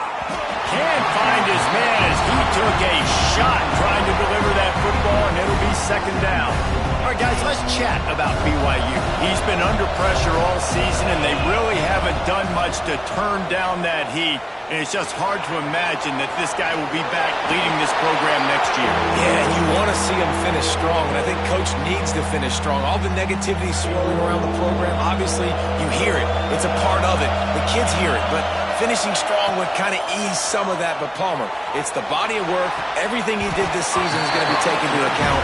Can't find his man as he took a shot trying to deliver that football, and it'll be second down. All right, guys, let's chat about BYU. He's been under pressure all season, and they really haven't done much to turn down that heat. And it's just hard to imagine that this guy will be back leading this program next year. Yeah, and you want to see him finish strong, and I think Coach needs to finish strong. All the negativity swirling around the program, obviously, you hear it. It's a part of it. The kids hear it, but finishing strong would kind of ease some of that. But Palmer, it's the body of work. Everything he did this season is going to be taken into account,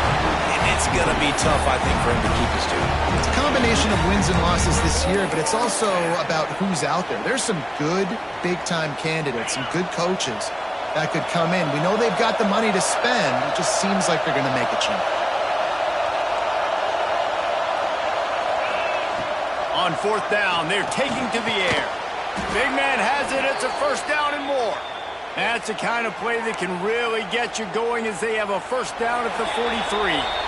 and it's going to be tough, I think, for him to keep his due. It's a combination of wins and losses this year, but it's also about who's out there. There's some good big-time candidates, some good coaches that could come in. We know they've got the money to spend. It just seems like they're going to make a change. On fourth down, they're taking to the air. Big man has it. It's a first down and more. That's the kind of play that can really get you going as they have a first down at the 43.